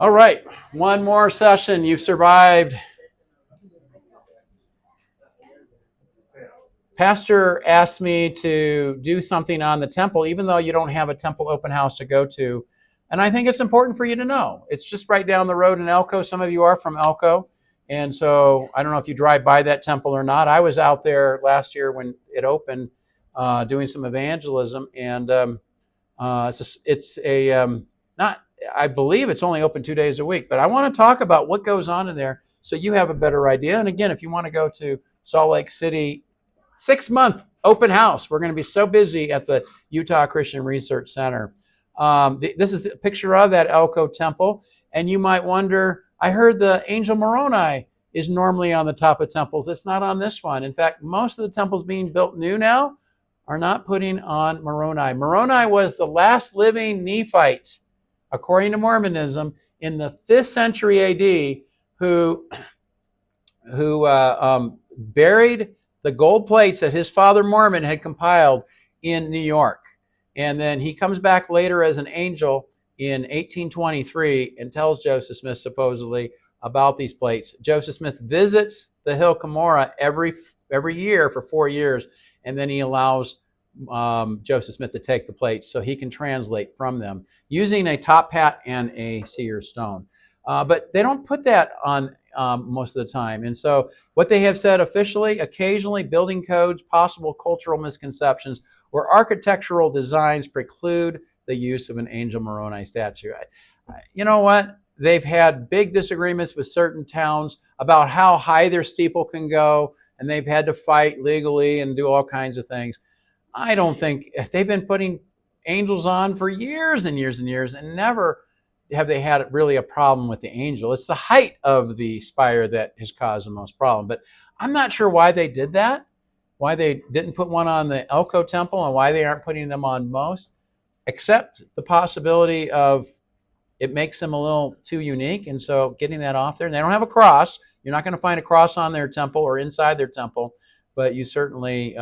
All right, one more session. You've survived. Pastor asked me to do something on the temple, even though you don't have a temple open house to go to. And I think it's important for you to know. It's just right down the road in Elko. Some of you are from Elko. And so I don't know if you drive by that temple or not. I was out there last year when it opened doing some evangelism. And not, I believe it's only open 2 days a week. But I want to talk about what goes on in there so you have a better idea. And again, if you want to go to Salt Lake City, 6-month open house. We're going to be so busy at the Utah Christian Research Center. This is a picture of that Elko temple. And you might wonder, I heard the angel Moroni is normally on the top of temples. It's not on this one. In fact, most of the temples being built new now are not putting on Moroni. Moroni was the last living Nephite, according to Mormonism, in the 5th century AD, who buried the gold plates that his father Mormon had compiled in New York. And then he comes back later as an angel in 1823 and tells Joseph Smith supposedly about these plates. Joseph Smith visits the Hill Cumorah every year for 4 years, and then he allows Joseph Smith to take the plates so he can translate from them using a top hat and a seer stone. But they don't put that on most of the time. And so what they have said officially, occasionally building codes, possible cultural misconceptions, or architectural designs preclude the use of an Angel Moroni statue. You know what? They've had big disagreements with certain towns about how high their steeple can go, and they've had to fight legally and do all kinds of things. I don't think they've been putting angels on for years and years and years, and never have they had really a problem with the angel. It's the height of the spire that has caused the most problem. But I'm not sure why they did that, why they didn't put one on the Elko temple, and why they aren't putting them on most, except the possibility of it makes them a little too unique. And so getting that off there, and they don't have a cross. You're not going to find a cross on their temple or inside their temple, but you certainly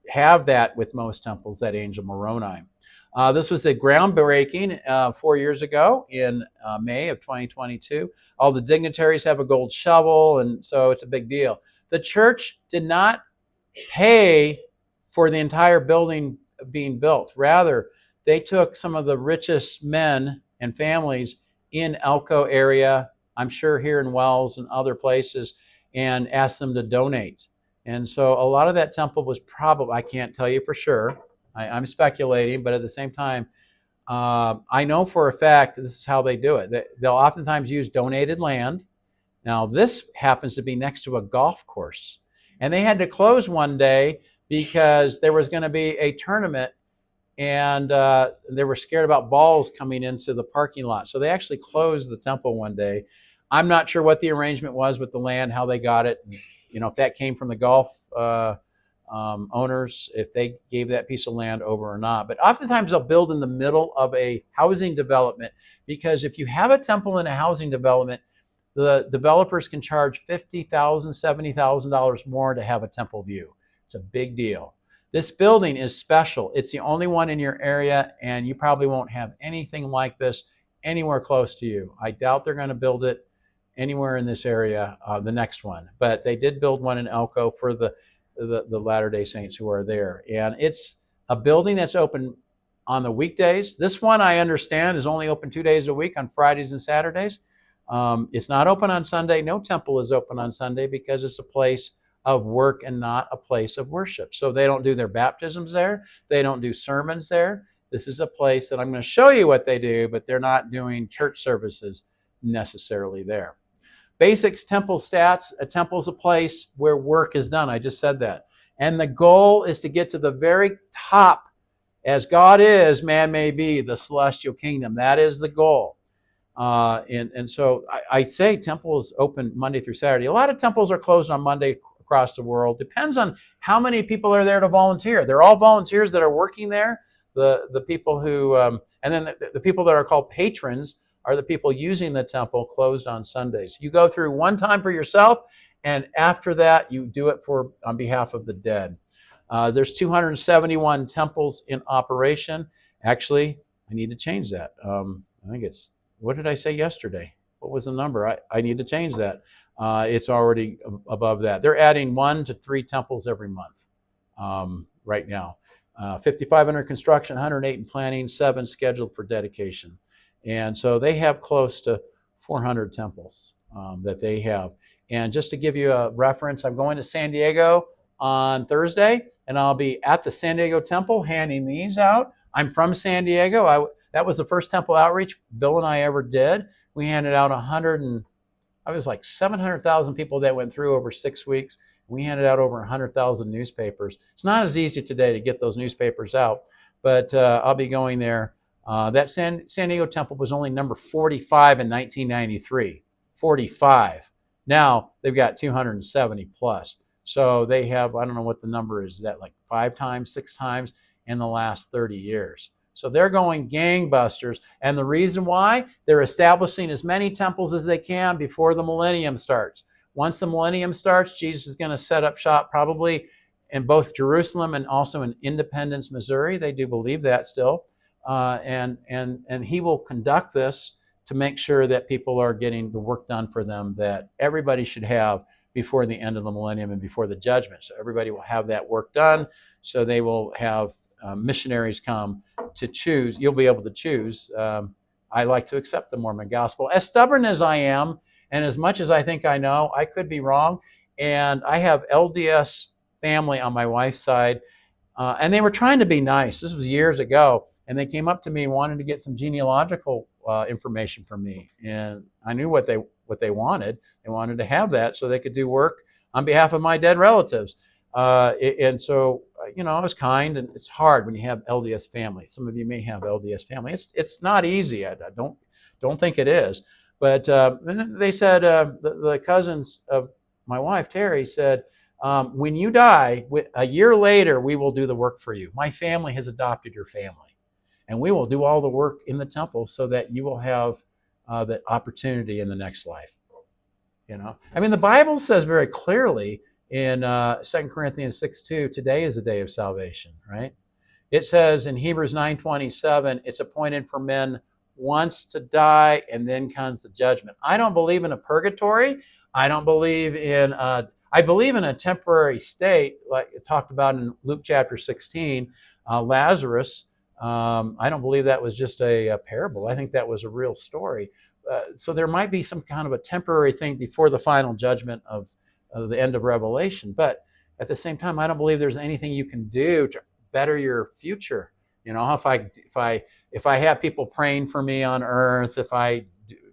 have that with most temples, that Angel Moroni. This was a groundbreaking 4 years ago in May of 2022. All the dignitaries have a gold shovel, and so it's a big deal. The church did not pay for the entire building being built. Rather, they took some of the richest men and families in Elko area, I'm sure here in Wells and other places, and asked them to donate. And so a lot of that temple was probably, I can't tell you for sure, I'm speculating, but at the same time, I know for a fact this is how they do it. They'll oftentimes use donated land. Now, this happens to be next to a golf course. And they had to close one day because there was going to be a tournament, and they were scared about balls coming into the parking lot. So they actually closed the temple one day. I'm not sure what the arrangement was with the land, how they got it. You know, if that came from the golf owners, if they gave that piece of land over or not. But oftentimes they'll build in the middle of a housing development, because if you have a temple in a housing development, the developers can charge $50,000, $70,000 more to have a temple view. It's a big deal. This building is special. It's the only one in your area, and you probably won't have anything like this anywhere close to you. I doubt they're going to build it anywhere in this area, the next one. But they did build one in Elko for the Latter-day Saints who are there. And it's a building that's open on the weekdays. This one, I understand, is only open 2 days a week on Fridays and Saturdays. It's not open on Sunday. No temple is open on Sunday because it's a place of work and not a place of worship. So they don't do their baptisms there. They don't do sermons there. This is a place that I'm going to show you what they do, but they're not doing church services necessarily there. Basics temple stats. A temple is a place where work is done. I just said that. And the goal is to get to the very top. As God is, man may be, the celestial kingdom. That is the goal. And so I say temples open Monday through Saturday. A lot of temples are closed on Monday across the world. Depends on how many people are there to volunteer. They're all volunteers that are working there. The people who, and then the people that are called patrons are the people using the temple, closed on Sundays. You go through one time for yourself, and after that, you do it on behalf of the dead. There's 271 temples in operation. Actually, I need to change that. I think it's what did I say yesterday? What was the number? I need to change that. It's already above that. They're adding 1 to 3 temples every month right now. 55 under construction, 108 in planning, 7 scheduled for dedication. And so they have close to 400 temples that they have. And just to give you a reference, I'm going to San Diego on Thursday, and I'll be at the San Diego temple handing these out. I'm from San Diego. That was the first temple outreach Bill and I ever did. We handed out 700,000 people that went through over 6 weeks. We handed out over 100,000 newspapers. It's not as easy today to get those newspapers out, but I'll be going there. That San Diego temple was only number 45 in 1993. 45. Now they've got 270 plus. So they have, I don't know what the number is, that like 5 times, 6 times in the last 30 years. So they're going gangbusters. And the reason why, they're establishing as many temples as they can before the millennium starts. Once the millennium starts, Jesus is going to set up shop probably in both Jerusalem and also in Independence, Missouri. They do believe that still. And he will conduct this to make sure that people are getting the work done for them that everybody should have before the end of the millennium and before the judgment. So everybody will have that work done. So they will have missionaries come to choose. You'll be able to choose. I like to accept the Mormon gospel. As stubborn as I am, and as much as I think I know, I could be wrong. And I have LDS family on my wife's side, and they were trying to be nice. This was years ago, and they came up to me wanting to get some genealogical information from me, and I knew what they wanted. They wanted to have that so they could do work on behalf of my dead relatives. And so, I was kind, and it's hard when you have LDS family. Some of you may have LDS family. It's not easy. I don't think it is. But they said, the cousins of my wife, Terry, said, when you die, a year later, we will do the work for you. My family has adopted your family, and we will do all the work in the temple so that you will have that opportunity in the next life. The Bible says very clearly in 2 Corinthians 6:2, today is the day of salvation, right? It says in Hebrews 9:27, it's appointed for men once to die, and then comes the judgment. I don't believe in a purgatory. I believe in a temporary state, like it talked about in Luke chapter 16, Lazarus. I don't believe that was just a parable. I think that was a real story. So there might be some kind of a temporary thing before the final judgment of the end of Revelation. But at the same time, I don't believe there's anything you can do to better your future. If I have people praying for me on earth, if I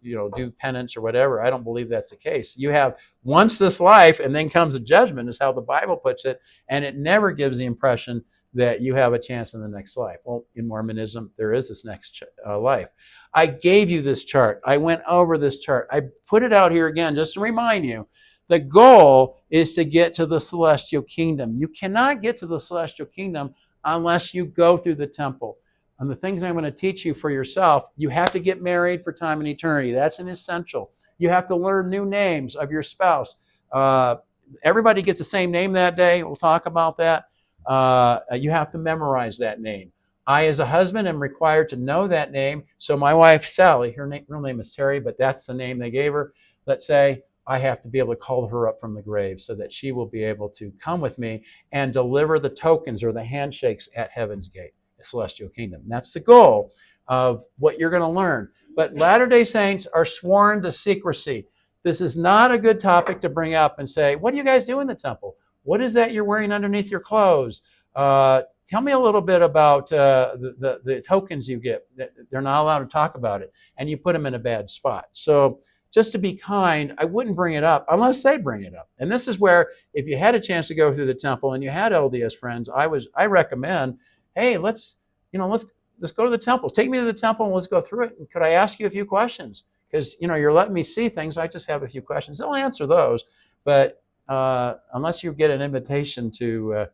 do penance or whatever, I don't believe that's the case. You have once this life, and then comes a judgment, is how the Bible puts it, and it never gives the impression that you have a chance in the next life. Well, in Mormonism, there is this next life. I gave you this chart. I went over this chart. I put it out here again just to remind you. The goal is to get to the celestial kingdom. You cannot get to the celestial kingdom unless you go through the temple. And the things I'm going to teach you for yourself, you have to get married for time and eternity. That's an essential. You have to learn new names of your spouse. Everybody gets the same name that day. We'll talk about that. You have to memorize that name. I, as a husband, am required to know that name. So my wife, Sally, her real name is Terry, but that's the name they gave her. Let's say I have to be able to call her up from the grave so that she will be able to come with me and deliver the tokens or the handshakes at Heaven's Gate, the celestial kingdom. And that's the goal of what you're going to learn. But Latter-day Saints are sworn to secrecy. This is not a good topic to bring up and say, what do you guys do in the temple? What is that you're wearing underneath your clothes? Tell me a little bit about the tokens you get. They're not allowed to talk about it, and you put them in a bad spot. So just to be kind, I wouldn't bring it up unless they bring it up. And this is where, if you had a chance to go through the temple and you had LDS friends, I recommend, hey, let's go to the temple. Take me to the temple and let's go through it. And could I ask you a few questions? Because you're letting me see things. I just have a few questions. They'll answer those, but unless you get an invitation to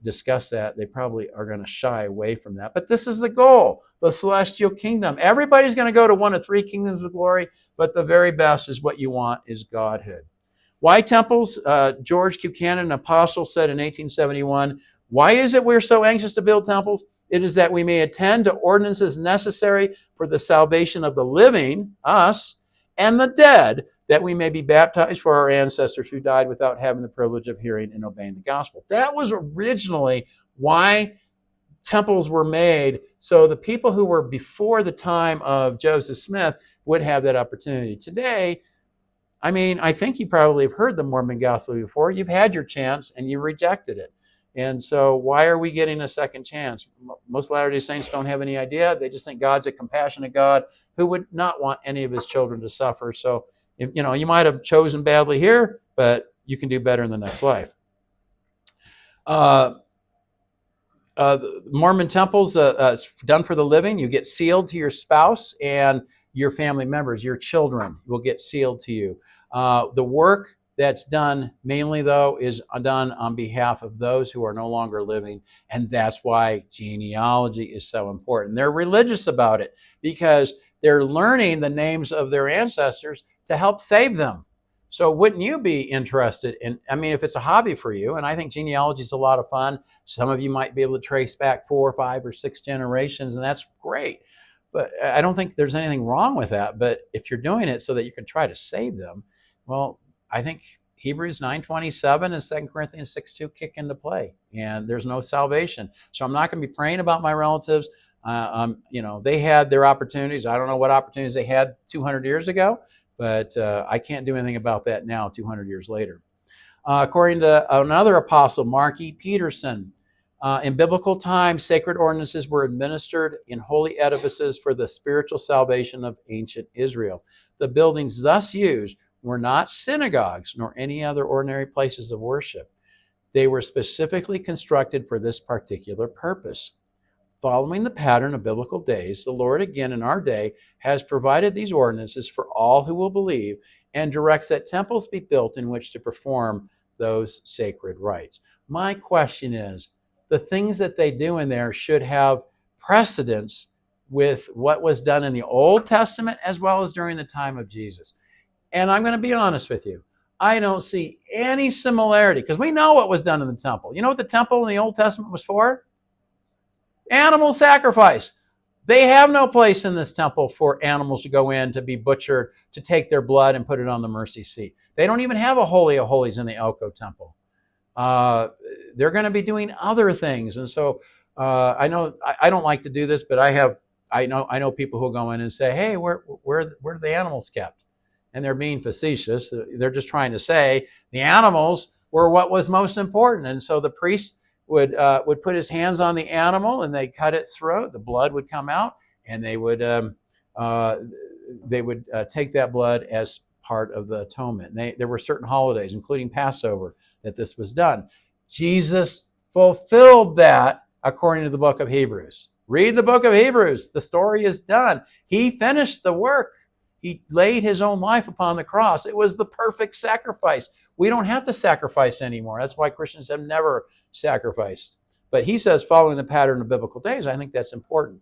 discuss that, they probably are going to shy away from that. But this is the goal, the celestial kingdom. Everybody's going to go to one of 3 kingdoms of glory, but the very best is what you want is Godhood. Why temples? George Buchanan, an apostle, said in 1871, why is it we're so anxious to build temples? It is that we may attend to ordinances necessary for the salvation of the living, us, and the dead, that we may be baptized for our ancestors who died without having the privilege of hearing and obeying the gospel. That was originally why temples were made, so the people who were before the time of Joseph Smith would have that opportunity. Today, I mean, I think you probably have heard the Mormon gospel before. You've had your chance and you rejected it. And so why are we getting a second chance? Most Latter-day Saints don't have any idea. They just think God's a compassionate God who would not want any of his children to suffer. So, you might have chosen badly here, but you can do better in the next life. Mormon temples, done for the living. You get sealed to your spouse and your family members. Your children will get sealed to you. The work that's done mainly, though, is done on behalf of those who are no longer living, and that's why genealogy is so important. They're religious about it because they're learning the names of their ancestors to help save them. So wouldn't you be interested in, if it's a hobby for you, and I think genealogy is a lot of fun. Some of you might be able to trace back 4 or 5 or 6 generations, and that's great. But I don't think there's anything wrong with that. But if you're doing it so that you can try to save them, well, I think Hebrews 9:27 and 2 Corinthians 6:2 kick into play, and there's no salvation. So I'm not going to be praying about my relatives. They had their opportunities. I don't know what opportunities they had 200 years ago, but I can't do anything about that now, 200 years later. According to another apostle, Mark E. Peterson, in biblical times, sacred ordinances were administered in holy edifices for the spiritual salvation of ancient Israel. The buildings thus used were not synagogues nor any other ordinary places of worship. They were specifically constructed for this particular purpose. Following the pattern of biblical days, the Lord again in our day has provided these ordinances for all who will believe and directs that temples be built in which to perform those sacred rites. My question is, the things that they do in there should have precedence with what was done in the Old Testament as well as during the time of Jesus. And I'm going to be honest with you. I don't see any similarity because we know what was done in the temple. You know what the temple in the Old Testament was for? Animal sacrifice. They have no place in this temple for animals to go in, to be butchered, to take their blood and put it on the mercy seat. They don't even have a Holy of Holies in the Elko temple. They're going to be doing other things. And so I know I don't like to do this, but I know people who go in and say, hey, where are the animals kept? And they're being facetious. They're just trying to say the animals were what was most important. And so the priest would put his hands on the animal and they'd cut its throat. The blood would come out, and they would take that blood as part of the atonement. There were certain holidays, including Passover, that this was done. Jesus fulfilled that according to the book of Hebrews. Read the book of Hebrews. The story is done. He finished the work. He laid his own life upon the cross. It was the perfect sacrifice. We don't have to sacrifice anymore. That's why Christians have never sacrificed. But he says, following the pattern of biblical days, I think that's important.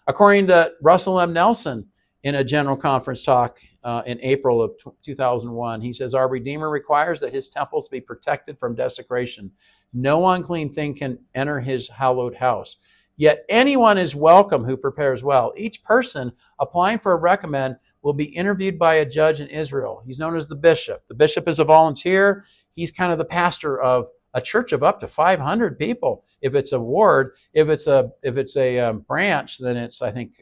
According to Russell M. Nelson, in a general conference talk in April of 2001, he says, our Redeemer requires that his temples be protected from desecration. No unclean thing can enter his hallowed house. Yet anyone is welcome who prepares well. Each person applying for a recommend will be interviewed by a judge in Israel. He's known as the bishop. The bishop is a volunteer. He's kind of the pastor of a church of up to 500 people. If it's a ward, if it's a branch, then it's, I think,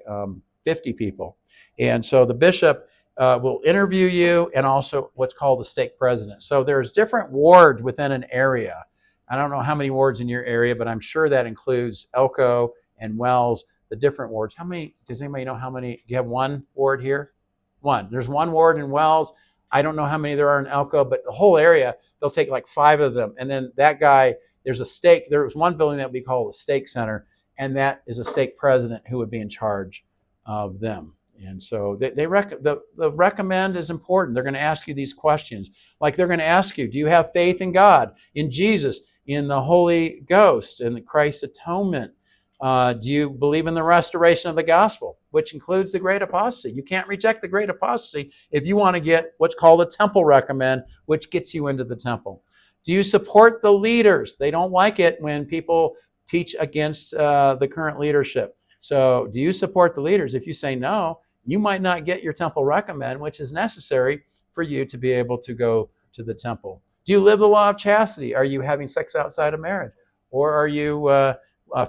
50 people. And so the bishop will interview you, and also what's called the stake president. So there's different wards within an area. I don't know how many wards in your area, but I'm sure that includes Elko and Wells, the different wards. How many, does anybody know how many? Do you have one ward here? One. There's one ward in Wells. I don't know how many there are in Elko, but the whole area, they'll take like 5 of them. And then that guy, there's a stake. There's one building that would be called the stake center, and that is a stake president who would be in charge of them. And so the recommend is important. They're going to ask you these questions. Like they're going to ask you, do you have faith in God, in Jesus, in the Holy Ghost, in Christ's atonement? Do you believe in the restoration of the gospel, which includes the great apostasy? You can't reject the great apostasy if you want to get what's called a temple recommend, which gets you into the temple. Do you support the leaders? They don't like it when people teach against the current leadership. So do you support the leaders? If you say no, you might not get your temple recommend, which is necessary for you to be able to go to the temple. Do you live the law of chastity? Are you having sex outside of marriage? Or are you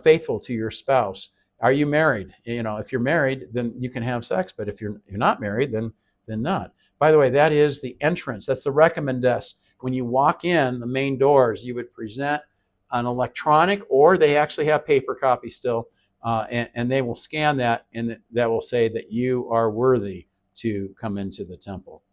faithful to your spouse? Are you married? If you're married, then you can have sex, but if you're not married, then not. By the way, that is the entrance. That's the recommend desk. When you walk in the main doors, you would present an electronic, or they actually have paper copy still, and they will scan that, and that will say that you are worthy to come into the temple.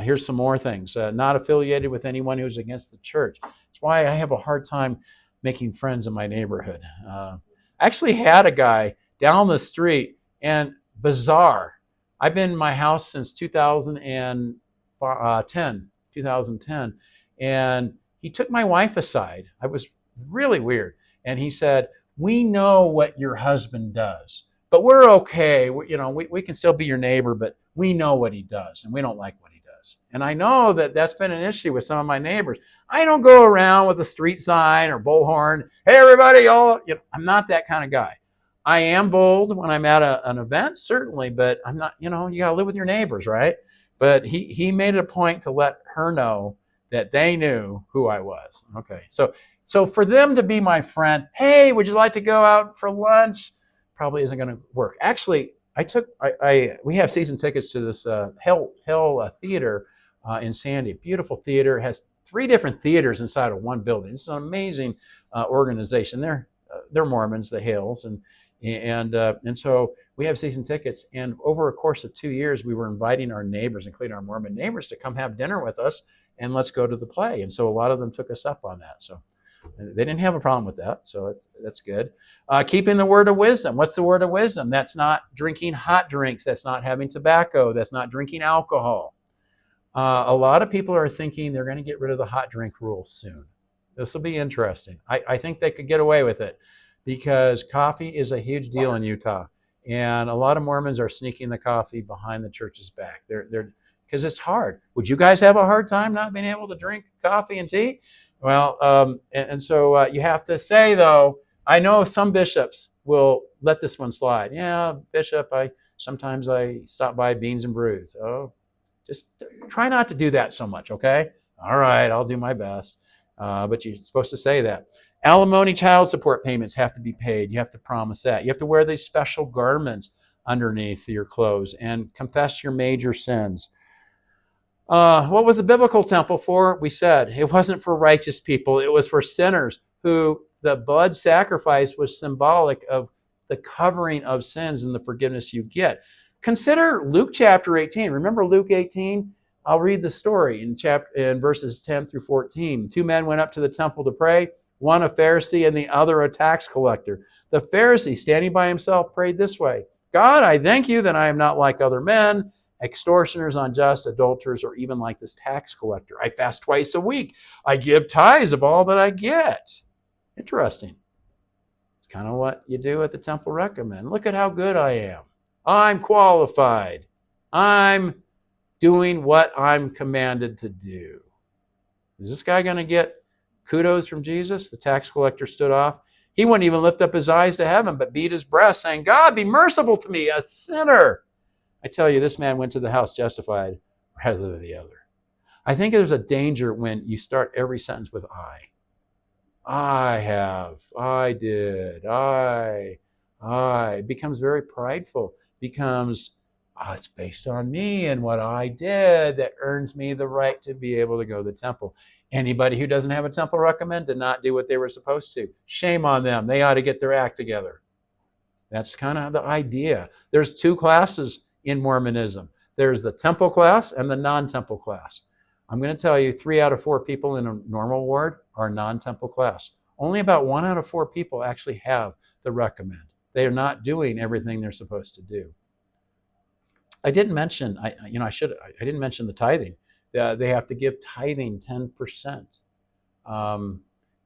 Here's some more things. Not affiliated with anyone who's against the church. That's why I have a hard time making friends in my neighborhood. I actually had a guy down the street, and bizarre. I've been in my house since 2010, and he took my wife aside. I was really weird. And he said, "We know what your husband does, but we're okay. We can still be your neighbor, but we know what he does, and we don't like what he does." And I know that that's been an issue with some of my neighbors. I don't go around with a street sign or bullhorn. Hey, everybody, I'm not that kind of guy. I am bold when I'm at an event, certainly, but I'm not, you got to live with your neighbors, right? But he made it a point to let her know that they knew who I was. Okay, so for them to be my friend, hey, would you like to go out for lunch? Probably isn't going to work. Actually, we have season tickets to this Hell Theater in Sandy. Beautiful theater. It has 3 different theaters inside of one building. It's an amazing organization. They're Mormons, the Hales, and so we have season tickets. And over a course of 2 years, we were inviting our neighbors, including our Mormon neighbors, to come have dinner with us and let's go to the play. And so a lot of them took us up on that. So they didn't have a problem with that. So that's good. Keeping the word of wisdom. What's the word of wisdom? That's not drinking hot drinks. That's not having tobacco. That's not drinking alcohol. A lot of people are thinking they're going to get rid of the hot drink rule soon. This will be interesting. I think they could get away with it because coffee is a huge deal in Utah. And a lot of Mormons are sneaking the coffee behind the church's back. They're because it's hard. Would you guys have a hard time not being able to drink coffee and tea? Well, so you have to say, though, I know some bishops will let this one slide. Yeah, Bishop, sometimes I stop by Beans and Brews. Oh, just try not to do that so much, okay? All right, I'll do my best. But you're supposed to say that. Alimony child support payments have to be paid. You have to promise that. You have to wear these special garments underneath your clothes and confess your major sins. What was the biblical temple for? We said it wasn't for righteous people. It was for sinners who the blood sacrifice was symbolic of the covering of sins and the forgiveness you get. Consider Luke chapter 18. Remember Luke 18? I'll read the story in verses 10 through 14. 2 men went up to the temple to pray, one a Pharisee and the other a tax collector. The Pharisee, standing by himself, prayed this way: God, I thank you that I am not like other men, extortioners, unjust, adulterers, or even like this tax collector. I fast twice a week. I give tithes of all that I get. Interesting. It's kind of what you do at the temple recommend. Look at how good I am. I'm qualified. I'm doing what I'm commanded to do. Is this guy going to get kudos from Jesus? The tax collector stood off. He wouldn't even lift up his eyes to heaven, but beat his breast, saying, God, be merciful to me, a sinner. I tell you, this man went to the house justified rather than the other. I think there's a danger when you start every sentence with I. I have, I did, I. It becomes very prideful. Becomes, it's based on me and what I did that earns me the right to be able to go to the temple. Anybody who doesn't have a temple recommend did not do what they were supposed to. Shame on them. They ought to get their act together. That's kind of the idea. There's 2 classes in Mormonism. There's the temple class and the non-temple class. I'm going to tell you 3 out of 4 people in a normal ward are non-temple class. Only about 1 out of 4 people actually have the recommend. They are not doing everything they're supposed to do. I didn't mention, I didn't mention the tithing. They have to give tithing 10%.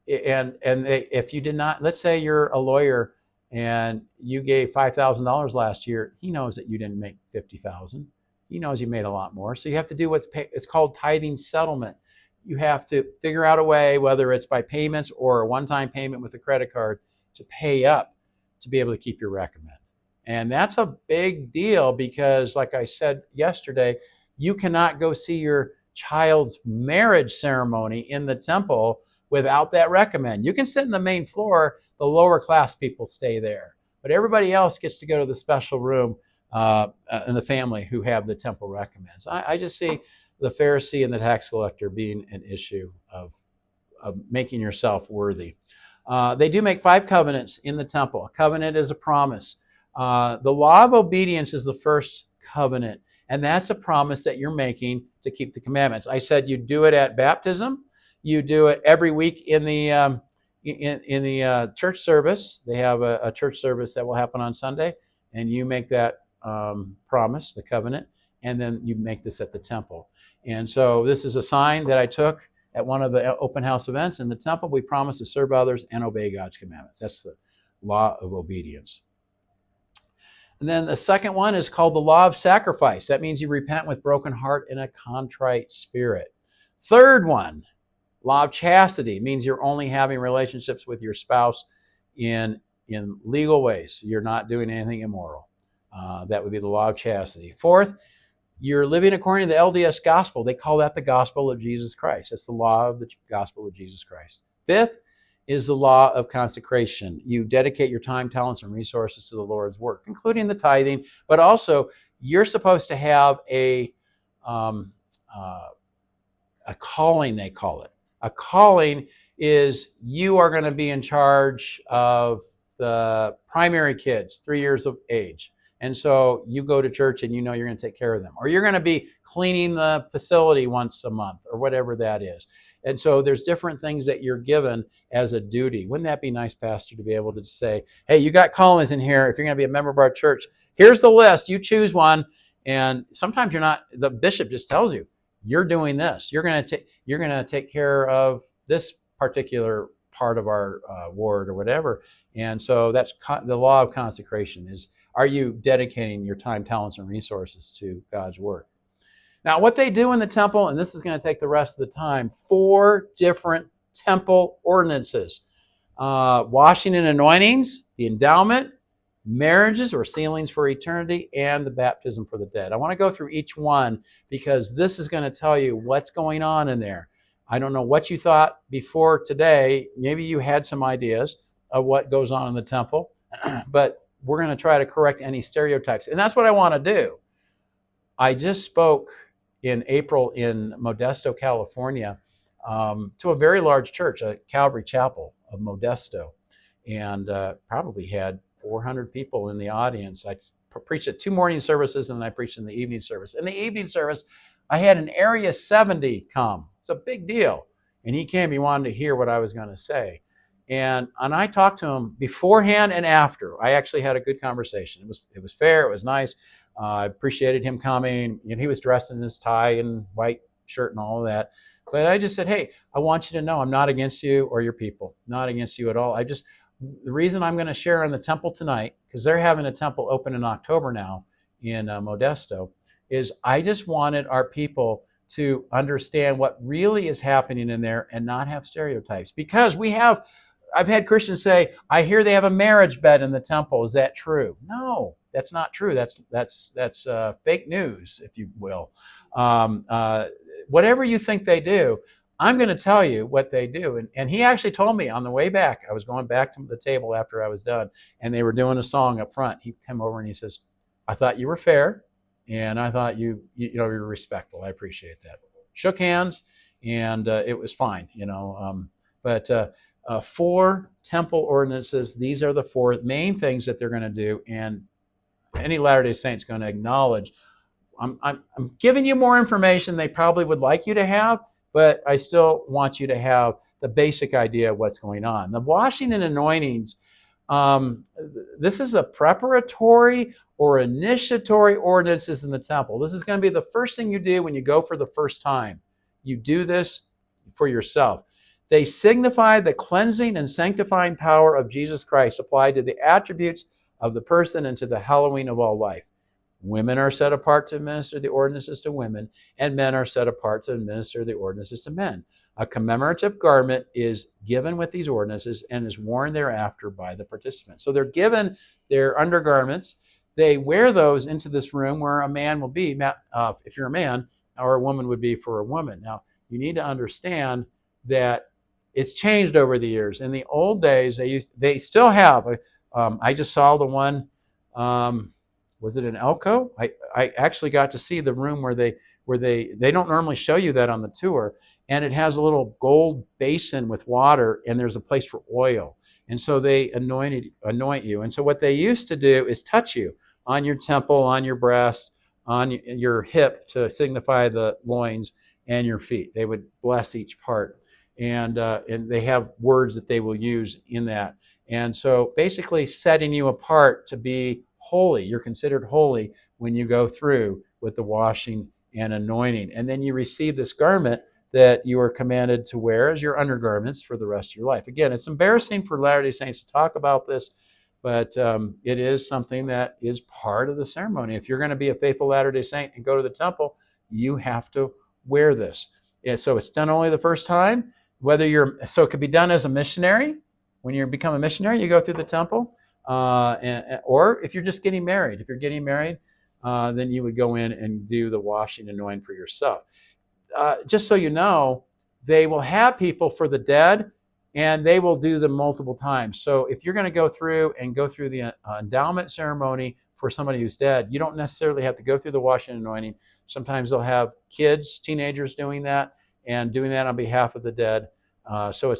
If you did not, let's say you're a lawyer and you gave $5,000 last year, he knows that you didn't make $50,000. He knows you made a lot more. So you have to do it's called tithing settlement. you have to figure out a way, whether it's by payments or a one-time payment with a credit card, to pay up to be able to keep your recommend. And that's a big deal because, like I said yesterday, you cannot go see your child's marriage ceremony in the temple without that recommend. You can sit in the main floor, the lower class people stay there, but everybody else gets to go to the special room in the family who have the temple recommends. I just see the Pharisee and the tax collector being an issue of making yourself worthy. They do make 5 covenants in the temple. A covenant is a promise. The law of obedience is the first covenant, and that's a promise that you're making to keep the commandments. I said you do it at baptism. You do it every week in the church service. They have a church service that will happen on Sunday, and you make that promise, the covenant, and then you make this at the temple. And so this is a sign that I took at one of the open house events in the temple. We promise to serve others and obey God's commandments. That's the law of obedience. And then the second one is called the law of sacrifice. That means you repent with broken heart and a contrite spirit. Third one, law of chastity, means you're only having relationships with your spouse in legal ways. You're not doing anything immoral. That would be the law of chastity. Fourth, you're living according to the LDS gospel. They call that the gospel of Jesus Christ. That's the law of the gospel of Jesus Christ. Fifth is the law of consecration. You dedicate your time, talents, and resources to the Lord's work, including the tithing, but also you're supposed to have a calling, they call it. A calling is you are going to be in charge of the primary kids, 3 years of age. And so you go to church and you know you're going to take care of them. Or you're going to be cleaning the facility once a month or whatever that is. And so there's different things that you're given as a duty. Wouldn't that be nice, Pastor, to be able to say, hey, you got callings in here. If you're going to be a member of our church, here's the list. You choose one. And sometimes you're not, the bishop just tells you, you're doing this. You're going to take care of this particular part of our ward or whatever. And so that's the law of consecration is, are you dedicating your time, talents, and resources to God's work? Now, what they do in the temple, and this is going to take the rest of the time, 4 different temple ordinances. Washing and anointings, the endowment, marriages or sealings for eternity, and the baptism for the dead. I want to go through each one because this is going to tell you what's going on in there. I don't know what you thought before today. Maybe you had some ideas of what goes on in the temple, but we're going to try to correct any stereotypes. And that's what I want to do. I just spoke in April in Modesto, California, to a very large church, a Calvary Chapel of Modesto, and probably had 400 people in the audience. I preached at 2 morning services, and then I preached in the evening service. In the evening service, I had an Area 70 come. It's a big deal. And he came, he wanted to hear what I was going to say. And I talked to him beforehand and after. I actually had a good conversation. It was fair. It was nice. I appreciated him coming. And he was dressed in his tie and white shirt and all of that. But I just said, hey, I want you to know I'm not against you or your people. Not against you at all. The reason I'm going to share in the temple tonight, because they're having a temple open in October now in Modesto, is I just wanted our people to understand what really is happening in there and not have stereotypes. Because I've had Christians say, I hear they have a marriage bed in the temple. Is that true? No, that's not true. That's fake news, if you will. Whatever you think they do, I'm going to tell you what they do. And he actually told me on the way back, I was going back to the table after I was done, and they were doing a song up front. He came over and he says, I thought you were fair, and I thought you were respectful. I appreciate that. Shook hands, and it was fine, But 4 temple ordinances, these are the 4 main things that they're going to do, and any Latter-day Saint's going to acknowledge, I'm giving you more information they probably would like you to have, but I still want you to have the basic idea of what's going on. The washing and anointings, this is a preparatory or initiatory ordinances in the temple. This is going to be the first thing you do when you go for the first time. You do this for yourself. They signify the cleansing and sanctifying power of Jesus Christ applied to the attributes of the person and to the hallowing of all life. Women are set apart to administer the ordinances to women, and men are set apart to administer the ordinances to men. A commemorative garment is given with these ordinances and is worn thereafter by the participants. So they're given their undergarments. They wear those into this room where a man will be, if you're a man, or a woman would be for a woman. Now, you need to understand that it's changed over the years. In the old days, they still have. I just saw the one. Was it in Elko? I actually got to see the room where they don't normally show you that on the tour, and it has a little gold basin with water, and there's a place for oil, and so they anoint you. And so what they used to do is touch you on your temple, on your breast, on your hip to signify the loins, and your feet. They would bless each part, and they have words that they will use in that. And so basically setting you apart to be holy. You're considered holy when you go through with the washing and anointing. And then you receive this garment that you are commanded to wear as your undergarments for the rest of your life. Again, it's embarrassing for Latter-day Saints to talk about this, but it is something that is part of the ceremony. If you're going to be a faithful Latter-day Saint and go to the temple, you have to wear this. And so it's done only the first time. So it could be done as a missionary. When you become a missionary, you go through the temple. Or if you're just getting married. If you're getting married, then you would go in and do the washing and anointing for yourself. Just so you know, they will have people for the dead, and they will do them multiple times. So if you're going to go through the endowment ceremony for somebody who's dead, you don't necessarily have to go through the washing and anointing. Sometimes they'll have kids, teenagers doing that, and doing that on behalf of the dead. So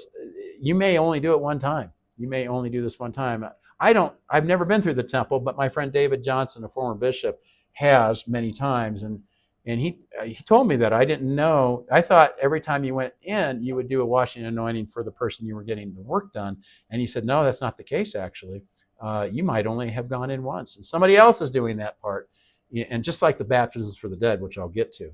you may only do it one time. You may only do this one time. I've never been through the temple, but my friend David Johnson, a former bishop, has many times. And he told me that. I didn't know. I thought every time you went in, you would do a washing and anointing for the person you were getting the work done. And he said, no, that's not the case, actually. You might only have gone in once. And somebody else is doing that part. And just like the baptisms for the dead, which I'll get to.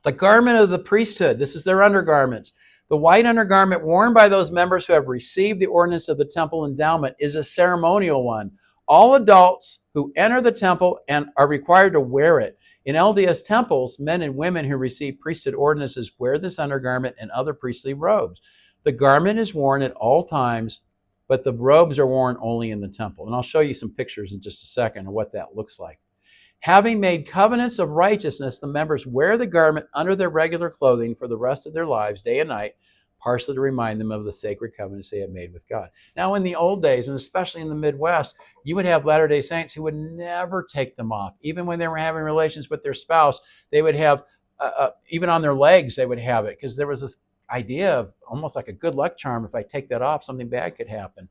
The garment of the priesthood. This is their undergarments. The white undergarment worn by those members who have received the ordinance of the temple endowment is a ceremonial one. All adults who enter the temple and are required to wear it. In LDS temples, men and women who receive priesthood ordinances wear this undergarment and other priestly robes. The garment is worn at all times, but the robes are worn only in the temple. And I'll show you some pictures in just a second of what that looks like. Having made covenants of righteousness, the members wear the garment under their regular clothing for the rest of their lives, day and night, partially to remind them of the sacred covenants they have made with God. Now, in the old days, and especially in the Midwest, you would have Latter-day Saints who would never take them off. Even when they were having relations with their spouse, they would have, even on their legs, they would have it, because there was this idea of almost like a good luck charm. If I take that off, something bad could happen.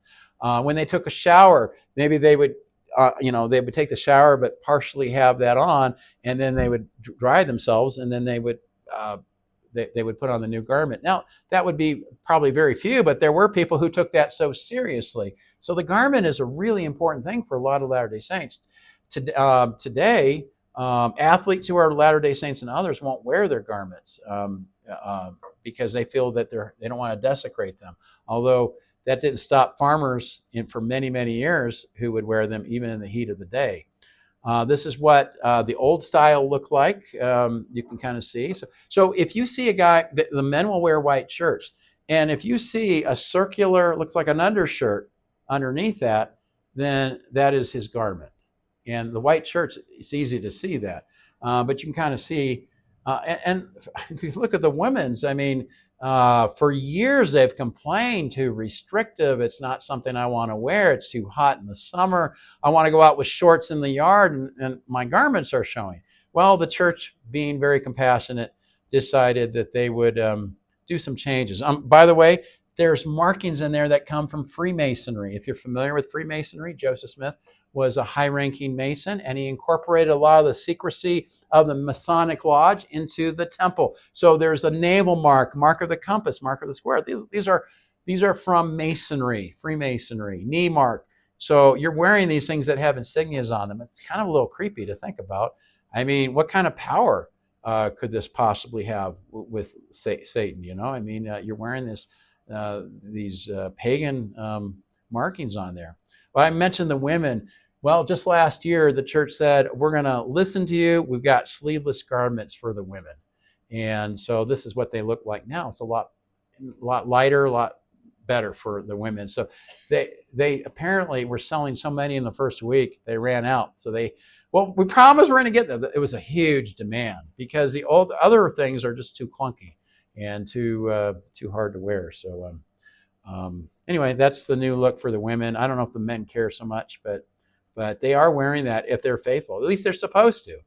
When they took a shower, maybe they would they would take the shower but partially have that on, and then they would dry themselves, and then they would put on the new garment. Now, that would be probably very few, but there were people who took that so seriously. So the garment is a really important thing for a lot of Latter-day Saints. Today, athletes who are Latter-day Saints and others won't wear their garments because they feel that they don't want to desecrate them. Although that didn't stop farmers for many, many years who would wear them even in the heat of the day. This is what the old style looked like. You can kind of see. So if you see a guy, the men will wear white shirts. And if you see a circular, looks like an undershirt underneath that, then that is his garment. And the white shirts, it's easy to see that. But you can kind of see, and if you look at the women's, I mean, for years they've complained too restrictive. It's not something I want to wear. It's too hot in the summer. I want to go out with shorts in the yard and my garments are showing. Well, the church, being very compassionate, decided that they would do some changes. By the way, there's markings in there that come from Freemasonry. If you're familiar with Freemasonry, Joseph Smith was a high-ranking Mason, and he incorporated a lot of the secrecy of the Masonic Lodge into the temple. So there's a naval mark, mark of the compass, mark of the square. These are from Masonry, Freemasonry, knee mark. So you're wearing these things that have insignias on them. It's kind of a little creepy to think about. I mean, what kind of power could this possibly have with Satan? You know, I mean, you're wearing these pagan markings on there. Well, I mentioned the women. Well, just last year, the church said, we're going to listen to you. We've got sleeveless garments for the women. And so this is what they look like now. It's a lot lighter, a lot better for the women. So they apparently were selling so many in the first week, they ran out. So we promised we're going to get there. It was a huge demand because the other things are just too clunky and too hard to wear. So anyway, that's the new look for the women. I don't know if the men care so much, but they are wearing that if they're faithful. At least they're supposed to.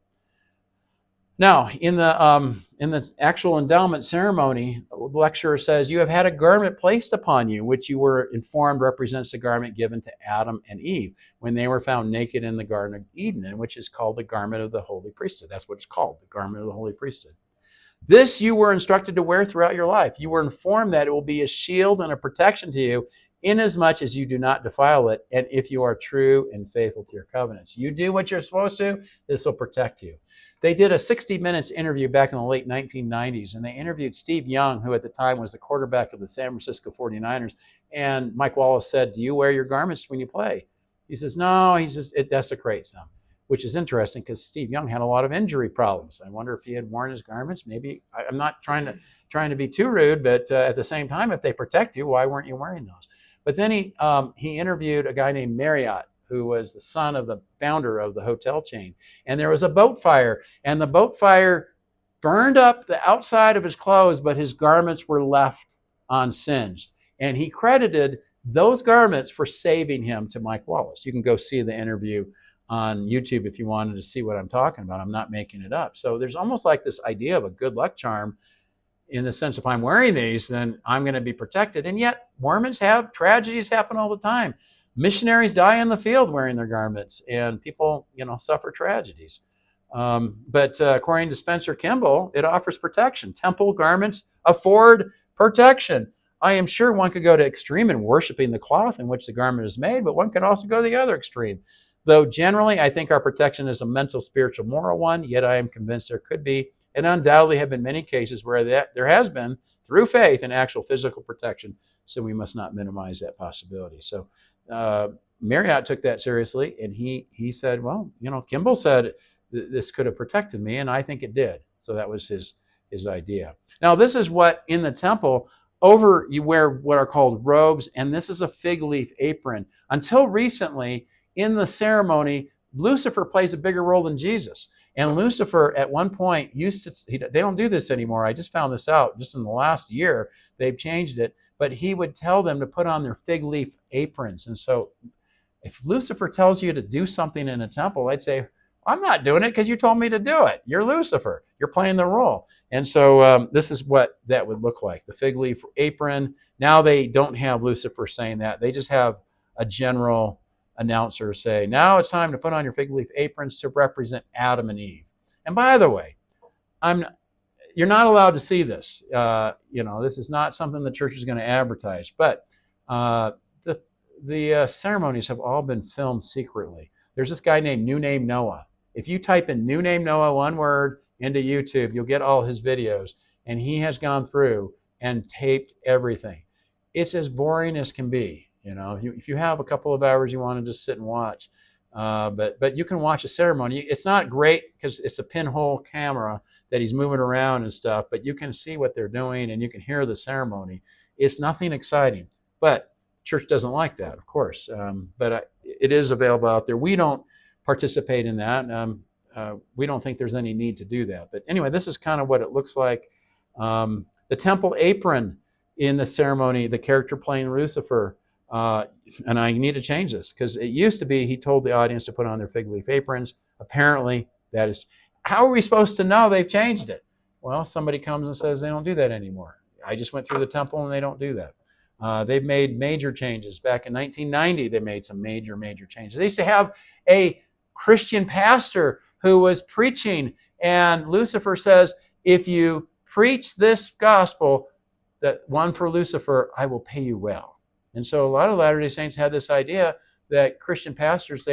Now, in the actual endowment ceremony, the lecturer says, you have had a garment placed upon you, which you were informed represents the garment given to Adam and Eve when they were found naked in the Garden of Eden, and which is called the garment of the holy priesthood. That's what it's called, the garment of the holy priesthood. This you were instructed to wear throughout your life. You were informed that it will be a shield and a protection to you, inasmuch as you do not defile it, and if you are true and faithful to your covenants. You do what you're supposed to, this will protect you. They did a 60 Minutes interview back in the late 1990s, and they interviewed Steve Young, who at the time was the quarterback of the San Francisco 49ers, and Mike Wallace said, do you wear your garments when you play? He says, no, he says, it desecrates them, which is interesting because Steve Young had a lot of injury problems. I wonder if he had worn his garments. Maybe, I'm not trying to be too rude, but at the same time, if they protect you, why weren't you wearing those? But then he interviewed a guy named Marriott, who was the son of the founder of the hotel chain. And there was a boat fire, and the boat fire burned up the outside of his clothes, but his garments were left unsinged. And he credited those garments for saving him to Mike Wallace. You can go see the interview on YouTube if you wanted to see what I'm talking about. I'm not making it up. So there's almost like this idea of a good luck charm in the sense, if I'm wearing these, then I'm going to be protected. And yet Mormons have tragedies happen all the time. Missionaries die in the field wearing their garments, and people, suffer tragedies. But according to Spencer Kimball, it offers protection. Temple garments afford protection. I am sure one could go to extreme in worshiping the cloth in which the garment is made, but one could also go to the other extreme. Though generally, I think our protection is a mental, spiritual, moral one, yet I am convinced there could be, and undoubtedly have been many cases where there has been, through faith, an actual physical protection. So we must not minimize that possibility. So Marriott took that seriously, and he said, well, Kimball said this could have protected me, and I think it did. So that was his idea. Now, this is what in the temple, you wear what are called robes, and this is a fig leaf apron. Until recently, in the ceremony, Lucifer plays a bigger role than Jesus. And Lucifer, at one point, they don't do this anymore. I just found this out just in the last year. They've changed it. But he would tell them to put on their fig leaf aprons. And so if Lucifer tells you to do something in a temple, I'd say, I'm not doing it because you told me to do it. You're Lucifer. You're playing the role. And so this is what that would look like, the fig leaf apron. Now they don't have Lucifer saying that. They just have a general announcer say, now it's time to put on your fig leaf aprons to represent Adam and Eve. And by the way, you're not allowed to see this. This is not something the church is going to advertise. But the ceremonies have all been filmed secretly. There's this guy named New Name Noah. If you type in New Name Noah, one word, into YouTube, you'll get all his videos. And he has gone through and taped everything. It's as boring as can be. If you have a couple of hours you want to just sit and watch, but you can watch a ceremony. It's not great because it's a pinhole camera that he's moving around and stuff, but you can see what they're doing and you can hear the ceremony. It's nothing exciting, but church doesn't like that, of course. But it is available out there. We don't participate in that. We don't think there's any need to do that. But anyway, this is kind of what it looks like. The temple apron in the ceremony, the character playing Lucifer, and I need to change this because it used to be he told the audience to put on their fig leaf aprons. Apparently, that is. How are we supposed to know they've changed it? Well, somebody comes and says they don't do that anymore. I just went through the temple and they don't do that. They've made major changes. Back in 1990, they made some major changes. They used to have a Christian pastor who was preaching, and Lucifer says, if you preach this gospel, that one for Lucifer, I will pay you well. And so a lot of Latter-day Saints had this idea that Christian pastors,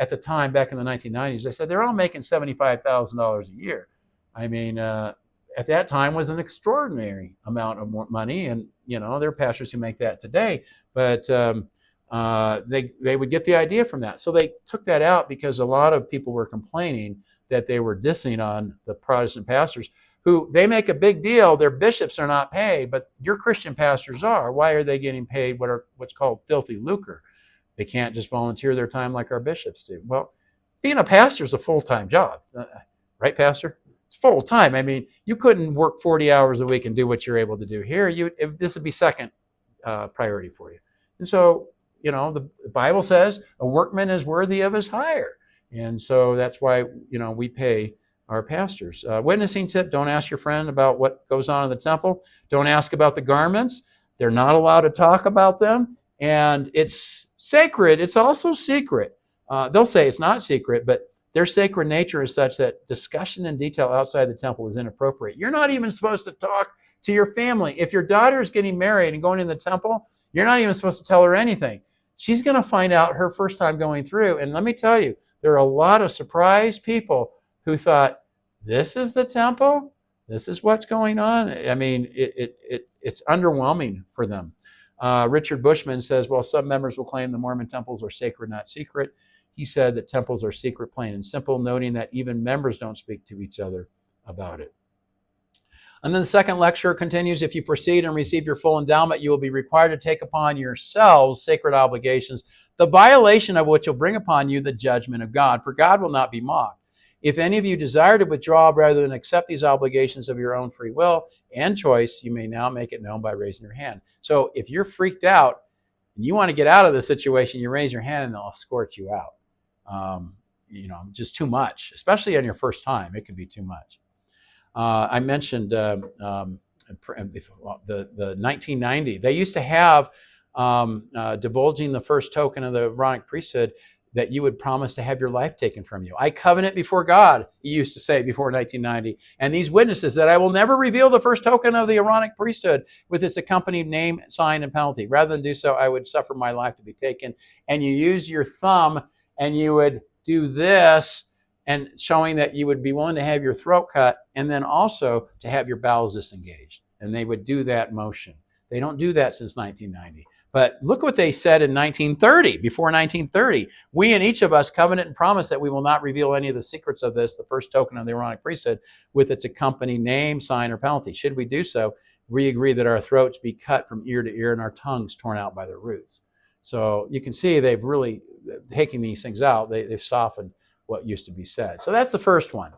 at the time, back in the 1990s, they said they're all making $75,000 a year. I mean, at that time was an extraordinary amount of money. And, there are pastors who make that today. But They would get the idea from that. So they took that out because a lot of people were complaining that they were dissing on the Protestant pastors who they make a big deal. Their bishops are not paid, but your Christian pastors are. Why are they getting paid what's called filthy lucre? They can't just volunteer their time like our bishops do. Well, being a pastor is a full-time job, right, Pastor? It's full-time. I mean, you couldn't work 40 hours a week and do what you're able to do here. This would be second priority for you. And so, the Bible says a workman is worthy of his hire. And so that's why, we pay our pastors. Witnessing tip, don't ask your friend about what goes on in the temple. Don't ask about the garments. They're not allowed to talk about them. And it's sacred. It's also secret. They'll say it's not secret, but their sacred nature is such that discussion in detail outside the temple is inappropriate. You're not even supposed to talk to your family. If your daughter is getting married and going in the temple, you're not even supposed to tell her anything. She's going to find out her first time going through. And let me tell you, there are a lot of surprised people who thought, this is the temple? This is what's going on? I mean, it's underwhelming for them. Richard Bushman says, well, some members will claim the Mormon temples are sacred, not secret. He said that temples are secret, plain and simple, noting that even members don't speak to each other about it. And then the second lecture continues, if you proceed and receive your full endowment, you will be required to take upon yourselves sacred obligations, the violation of which will bring upon you the judgment of God, for God will not be mocked. If any of you desire to withdraw rather than accept these obligations of your own free will and choice, you may now make it known by raising your hand. So if you're freaked out and you want to get out of the situation, you raise your hand and they'll escort you out. Just too much, especially on your first time. It could be too much. I mentioned the 1990. They used to have divulging the first token of the Aaronic priesthood that you would promise to have your life taken from you. I covenant before God, he used to say before 1990, and these witnesses that I will never reveal the first token of the Aaronic priesthood with its accompanied name, sign, and penalty. Rather than do so, I would suffer my life to be taken. And you use your thumb and you would do this, and showing that you would be willing to have your throat cut and then also to have your bowels disengaged. And they would do that motion. They don't do that since 1990. But look what they said in 1930, before 1930. We and each of us covenant and promise that we will not reveal any of the secrets of this, the first token of the Aaronic priesthood, with its accompanying name, sign, or penalty. Should we do so, we agree that our throats be cut from ear to ear and our tongues torn out by their roots. So you can see they've really taken these things out. They've softened what used to be said. So that's the first one.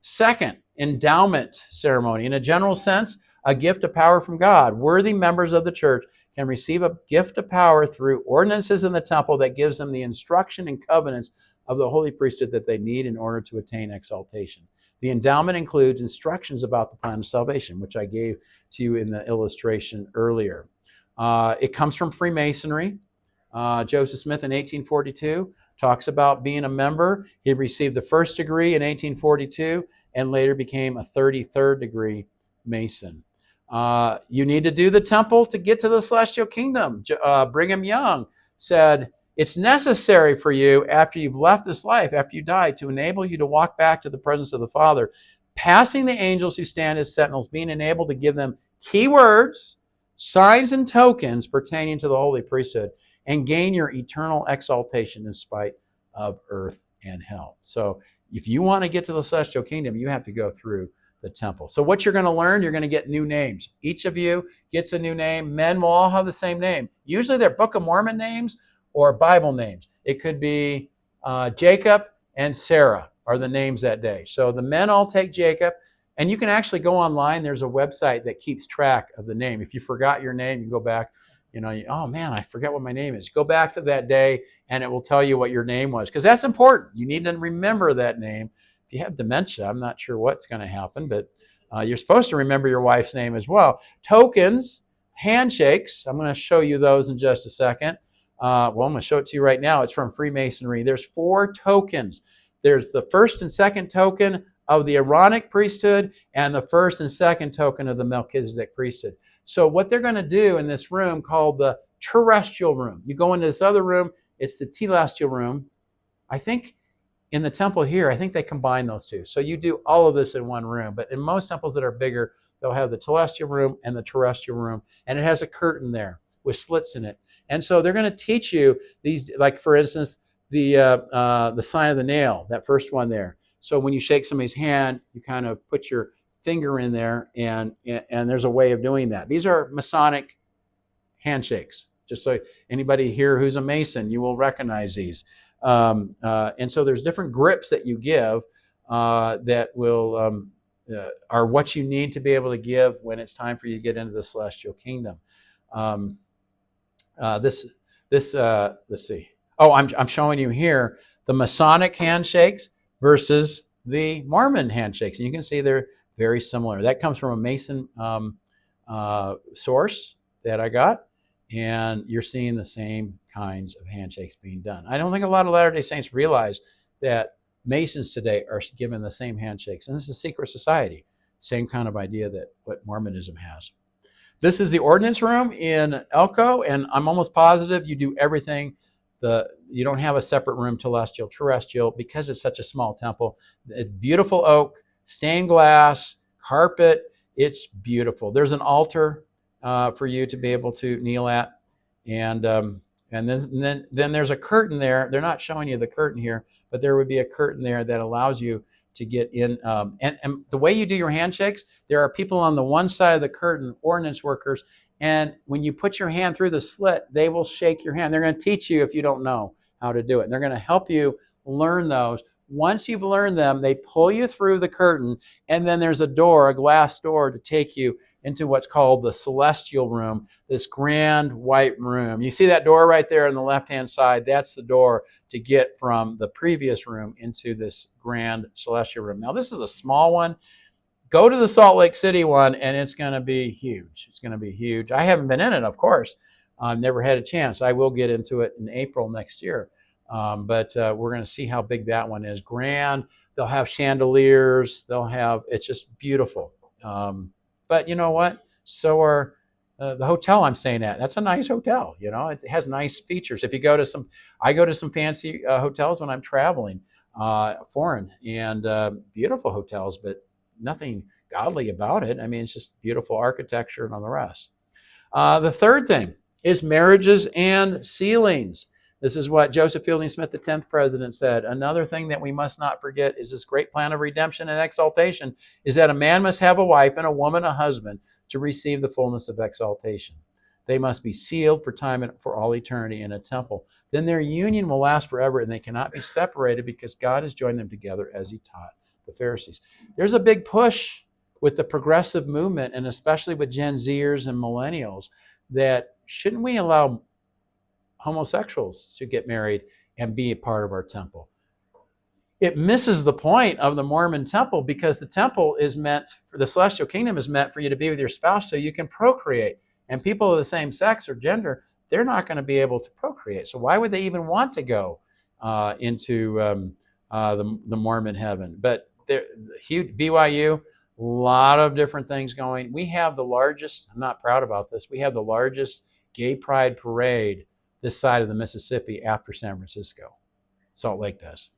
Second, endowment ceremony. In a general sense, a gift of power from God. Worthy members of the church can receive a gift of power through ordinances in the temple that gives them the instruction and covenants of the holy priesthood that they need in order to attain exaltation. The endowment includes instructions about the plan of salvation, which I gave to you in the illustration earlier. It comes from Freemasonry. Joseph Smith in 1842 talks about being a member. He received the first degree in 1842 and later became a 33rd degree Mason. You need to do the temple to get to the celestial kingdom. Brigham Young said, it's necessary for you after you've left this life, after you die, to enable you to walk back to the presence of the Father, passing the angels who stand as sentinels, being enabled to give them key words, signs, and tokens pertaining to the holy priesthood, and gain your eternal exaltation in spite of earth and hell. So if you want to get to the celestial kingdom, you have to go through the temple. So what you're going to learn, you're going to get new names. Each of you gets a new name. Men will all have the same name. Usually they're Book of Mormon names or Bible names. It could be Jacob and Sarah are the names that day. So the men all take Jacob, and you can actually go online. There's a website that keeps track of the name. If you forgot your name, you go back, oh man, I forget what my name is. Go back to that day and it will tell you what your name was, because that's important. You need to remember that name. If you have dementia, I'm not sure what's going to happen, but you're supposed to remember your wife's name as well. Tokens, handshakes, I'm going to show you those in just a second. I'm going to show it to you right now. It's from Freemasonry. There's 4 tokens. There's the first and second token of the Aaronic priesthood and the first and second token of the Melchizedek priesthood. So what they're going to do in this room called the terrestrial room, you go into this other room, it's the telestial room. I think in the temple here, I think they combine those two. So you do all of this in one room. But in most temples that are bigger, they'll have the telestial room and the terrestrial room, and it has a curtain there. with slits in it. And so they're going to teach you these, like for instance, the sign of the nail, that first one there. So when you shake somebody's hand, you kind of put your finger in there, and there's a way of doing that. These are Masonic handshakes. Just so anybody here who's a Mason, you will recognize these. And so there's different grips that you give that will are what you need to be able to give when it's time for you to get into the celestial kingdom. Let's see. Oh, I'm showing you here the Masonic handshakes versus the Mormon handshakes, and you can see they're very similar. That comes from a Mason source that I got, and you're seeing the same kinds of handshakes being done. I don't think a lot of Latter-day Saints realize that Masons today are given the same handshakes, and this is a secret society, same kind of idea that what Mormonism has. This is the ordinance room in Elko, and I'm almost positive you do everything. You don't have a separate room, celestial, terrestrial, because it's such a small temple. It's beautiful oak, stained glass, carpet. It's beautiful. There's an altar for you to be able to kneel at, and then there's a curtain there. They're not showing you the curtain here, but there would be a curtain there that allows you to get in. And the way you do your handshakes, there are people on the one side of the curtain, ordinance workers, and when you put your hand through the slit, they will shake your hand. They're going to teach you if you don't know how to do it. And they're going to help you learn those. Once you've learned them, they pull you through the curtain, and then there's a door, a glass door, to take you into what's called the celestial room, this grand white room. You see that door right there on the left-hand side? That's the door to get from the previous room into this grand celestial room. Now, this is a small one. Go to the Salt Lake City one, and it's going to be huge. It's going to be huge. I haven't been in it, of course. I've never had a chance. I will get into it in April next year. But we're going to see how big that one is. Grand. They'll have chandeliers. It's just beautiful. But you know what? So are the hotel I'm staying at. That's a nice hotel. You know, it has nice features. If you go to I go to some fancy hotels when I'm traveling foreign, and beautiful hotels, but nothing godly about it. I mean, it's just beautiful architecture and all the rest. The third thing is marriages and sealings. This is what Joseph Fielding Smith, the 10th president, said. Another thing that we must not forget is this great plan of redemption and exaltation is that a man must have a wife and a woman a husband to receive the fullness of exaltation. They must be sealed for time and for all eternity in a temple. Then their union will last forever, and they cannot be separated because God has joined them together as he taught the Pharisees. There's a big push with the progressive movement, and especially with Gen Zers and millennials, that shouldn't we allow homosexuals to get married and be a part of our temple? It misses the point of the Mormon temple, because the temple is meant for the celestial kingdom, is meant for you to be with your spouse so you can procreate. And people of the same sex or gender, they're not going to be able to procreate. So why would they even want to go into the Mormon heaven? But huge BYU, a lot of different things going. We have the largest, I'm not proud about this, we have the largest gay pride parade this side of the Mississippi after San Francisco. Salt Lake does.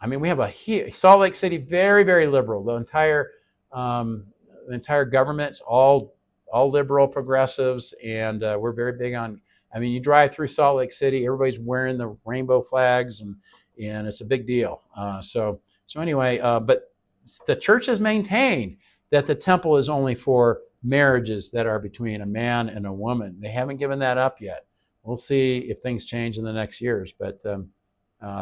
I mean, we have a huge, Salt Lake City, very, very liberal. The entire government's all liberal progressives, and we're very big on, I mean, you drive through Salt Lake City, everybody's wearing the rainbow flags, and it's a big deal. So anyway, but the church has maintained that the temple is only for marriages that are between a man and a woman. They haven't given that up yet. We'll see if things change in the next years, but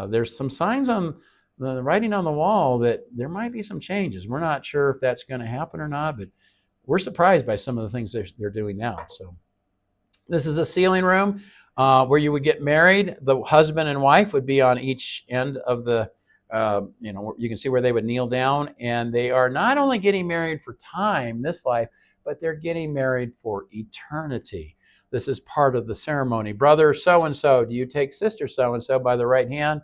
there's some signs on the writing on the wall that there might be some changes. We're not sure if that's going to happen or not, but we're surprised by some of the things they're doing now. So this is the sealing room where you would get married. The husband and wife would be on each end of the, you can see where they would kneel down, and they are not only getting married for time, this life, but they're getting married for eternity. This is part of the ceremony. Brother so-and-so, do you take sister so-and-so by the right hand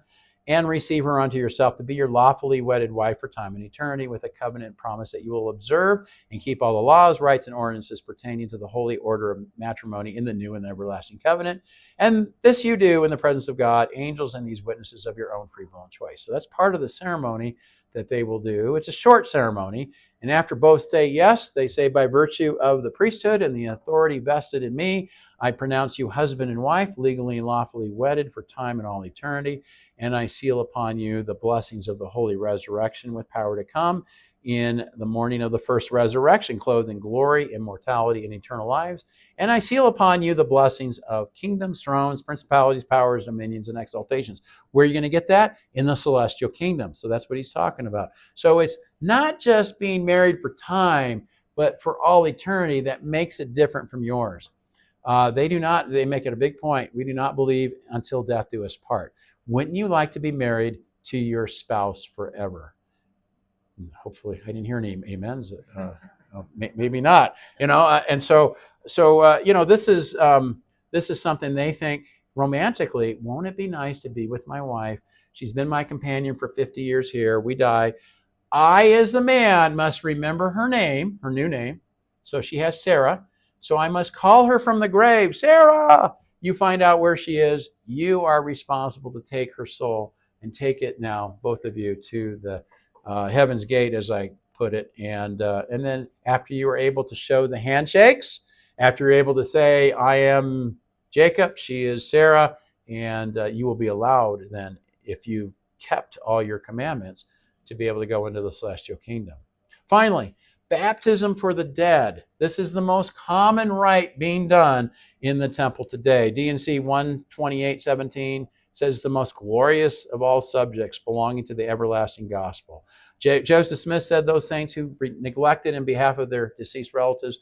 and receive her unto yourself to be your lawfully wedded wife for time and eternity, with a covenant promise that you will observe and keep all the laws, rights, and ordinances pertaining to the holy order of matrimony in the new and everlasting covenant. And this you do in the presence of God, angels, and these witnesses of your own free will and choice. So that's part of the ceremony that they will do. It's a short ceremony. And after both say yes, they say, by virtue of the priesthood and the authority vested in me, I pronounce you husband and wife, legally and lawfully wedded for time and all eternity. And I seal upon you the blessings of the holy resurrection with power to come in the morning of the first resurrection, clothed in glory, immortality, and eternal lives. And I seal upon you the blessings of kingdoms, thrones, principalities, powers, dominions, and exaltations. Where are you going to get that? In the celestial kingdom. So that's what he's talking about. So it's not just being married for time, but for all eternity that makes it different from yours. They make it a big point. We do not believe until death do us part. Wouldn't you like to be married to your spouse forever? Hopefully, I didn't hear any amens. Maybe not. And so this is something they think romantically. Won't it be nice to be with my wife? She's been my companion for 50 years here. We die. I, as the man, must remember her name, her new name. So she has Sarah. So I must call her from the grave. Sarah! You find out where she is. You are responsible to take her soul and take it now, both of you, to the Heaven's Gate, as I put it. And then after you are able to show the handshakes, after you're able to say, I am Jacob, she is Sarah, and you will be allowed then, if you kept all your commandments, to be able to go into the celestial kingdom. Finally, baptism for the dead. This is the most common rite being done in the temple today. D&C 128:17 says the most glorious of all subjects belonging to the everlasting gospel. Joseph Smith said those saints who neglected in behalf of their deceased relatives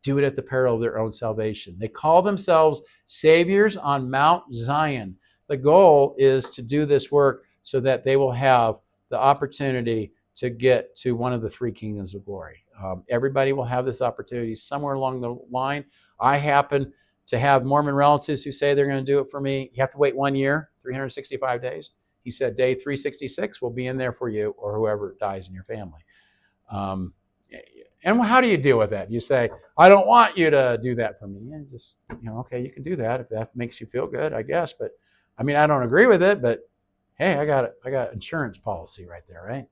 do it at the peril of their own salvation. They call themselves saviors on Mount Zion. The goal is to do this work so that they will have the opportunity to get to one of the three kingdoms of glory. Everybody will have this opportunity somewhere along the line. I happen to have Mormon relatives who say they're going to do it for me. You have to wait 1 year, 365 days. He said day 366 will be in there for you or whoever dies in your family. And how do you deal with that? You say, I don't want you to do that for me. Yeah, just, okay, you can do that if that makes you feel good, I guess. But I don't agree with it, but hey, I got insurance policy right there, right?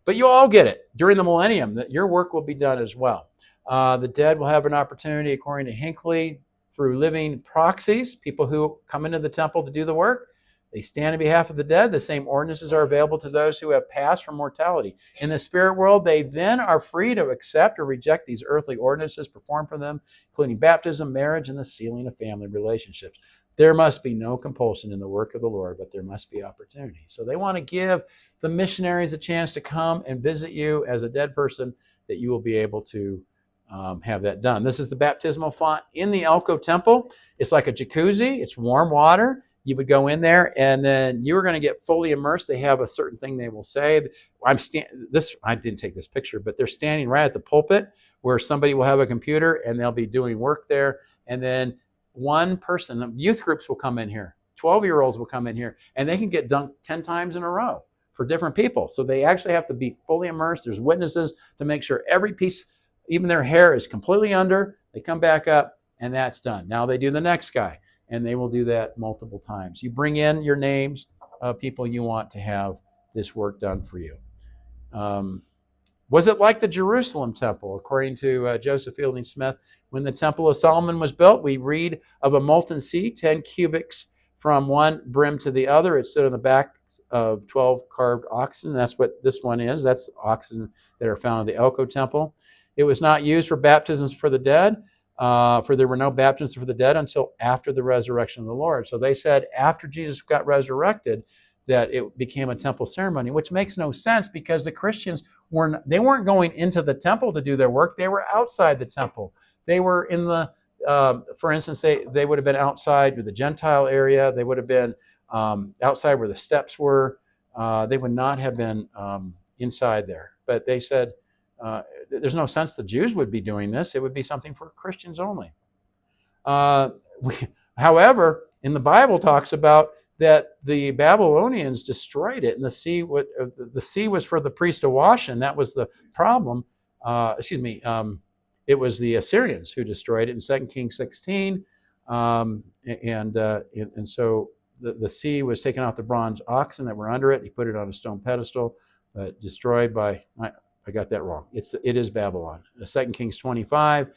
But you all get it. During the millennium, that your work will be done as well. The dead will have an opportunity, according to Hinckley, through living proxies, people who come into the temple to do the work. They stand in behalf of the dead. The same ordinances are available to those who have passed from mortality. In the spirit world, they then are free to accept or reject these earthly ordinances performed for them, including baptism, marriage, and the sealing of family relationships. There must be no compulsion in the work of the Lord, but there must be opportunity. So they want to give the missionaries a chance to come and visit you as a dead person, that you will be able to have that done. This is the baptismal font in the Elko Temple. It's like a jacuzzi. It's warm water. You would go in there, and then you are going to get fully immersed. They have a certain thing they will say. I didn't take this picture, but they're standing right at the pulpit where somebody will have a computer, and they'll be doing work there. And then one person, youth groups will come in here. 12-year-olds will come in here, and they can get dunked 10 times in a row for different people. So they actually have to be fully immersed. There's witnesses to make sure every piece, even their hair, is completely under. They come back up, and that's done. Now they do the next guy, and they will do that multiple times. You bring in your names of people you want to have this work done for you. Was it like the Jerusalem temple? According to Joseph Fielding Smith, when the Temple of Solomon was built, we read of a molten sea, 10 cubits from one brim to the other. It stood on the back of 12 carved oxen. That's what this one is. That's oxen that are found in the Elko Temple. It was not used for baptisms for the dead, for there were no baptisms for the dead until after the resurrection of the Lord. So they said after Jesus got resurrected that it became a temple ceremony, which makes no sense because the Christians weren't going into the temple to do their work. They were outside the temple. They were in the, for instance, they would have been outside the Gentile area. They would have been outside where the steps were. They would not have been inside there. But they said, there's no sense the Jews would be doing this. It would be something for Christians only. However, in the Bible talks about that the Babylonians destroyed it, and the sea was for the priest to wash, and that was the problem. It was the Assyrians who destroyed it in 2 Kings 16, and so the sea was taken off the bronze oxen that were under it. He put it on a stone pedestal. but destroyed by, I got that wrong. It is Babylon. 2 Kings 25,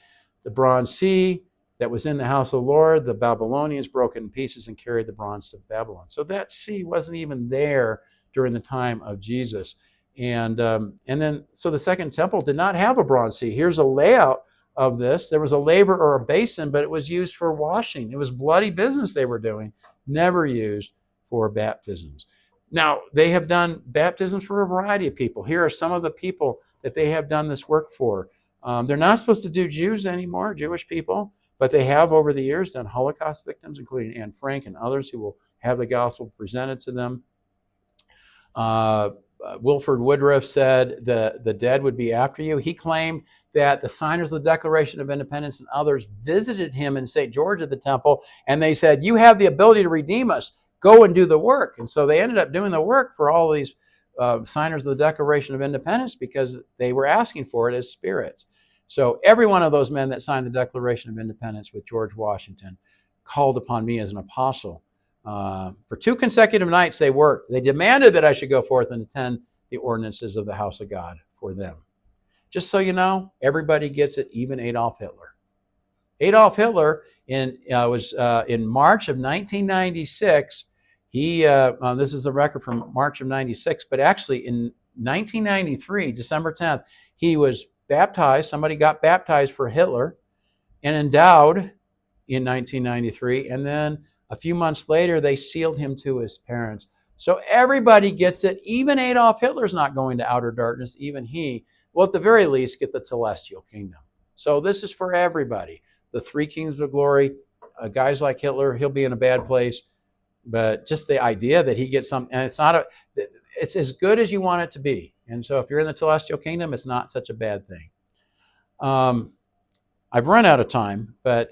the bronze sea that was in the house of the Lord, the Babylonians broke it in pieces and carried the bronze to Babylon. So that sea wasn't even there during the time of Jesus. And then, so the second temple did not have a bronze sea. Here's a layout of this. There was a laver or a basin, but it was used for washing. It was bloody business they were doing, never used for baptisms. Now, they have done baptisms for a variety of people. Here are some of the people that they have done this work for. They're not supposed to do Jews anymore, Jewish people, but they have over the years done Holocaust victims, including Anne Frank and others who will have the gospel presented to them. Wilford Woodruff said the dead would be after you. He claimed that the signers of the Declaration of Independence and others visited him in St. George at the temple, and they said, you have the ability to redeem us. Go and do the work. And so they ended up doing the work for all of these signers of the Declaration of Independence because they were asking for it as spirits. So every one of those men that signed the Declaration of Independence with George Washington called upon me as an apostle. For 2 consecutive nights they worked. They demanded that I should go forth and attend the ordinances of the house of God for them. Just so you know, everybody gets it, even Adolf Hitler. Adolf Hitler was in March of 1996. This is the record from March of 96, but actually in 1993, December 10th, he was baptized. Somebody got baptized for Hitler and endowed in 1993, and then a few months later, they sealed him to his parents. So everybody gets it. Even Adolf Hitler's not going to outer darkness. Even he will, at the very least, get the celestial kingdom. So this is for everybody. The 3 kings of glory, guys like Hitler, he'll be in a bad place. But just the idea that he gets something, and it's as good as you want it to be. And so if you're in the celestial kingdom, it's not such a bad thing. I've run out of time, but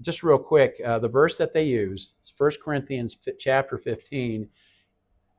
just real quick, the verse that they use is 1 Corinthians chapter 15.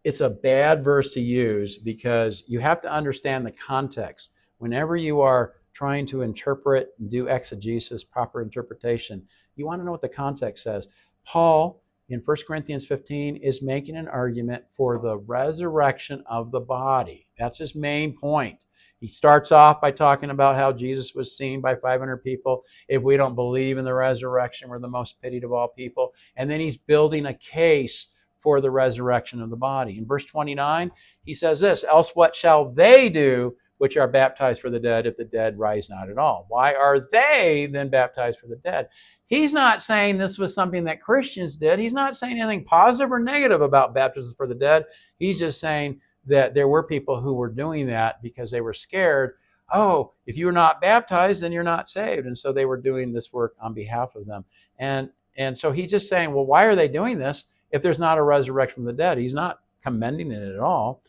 It's a bad verse to use because you have to understand the context. Whenever you are trying to interpret and do exegesis, proper interpretation, you want to know what the context says. Paul, in 1 Corinthians 15, is making an argument for the resurrection of the body. That's his main point. He starts off by talking about how Jesus was seen by 500 people. If we don't believe in the resurrection, we're the most pitied of all people. And then he's building a case for the resurrection of the body. In verse 29, he says this, else what shall they do which are baptized for the dead if the dead rise not at all? Why are they then baptized for the dead? He's not saying this was something that Christians did. He's not saying anything positive or negative about baptism for the dead. He's just saying that there were people who were doing that because they were scared. Oh, if you're not baptized, then you're not saved. And so they were doing this work on behalf of them. And so he's just saying, well, why are they doing this if there's not a resurrection from the dead? He's not commending it at all.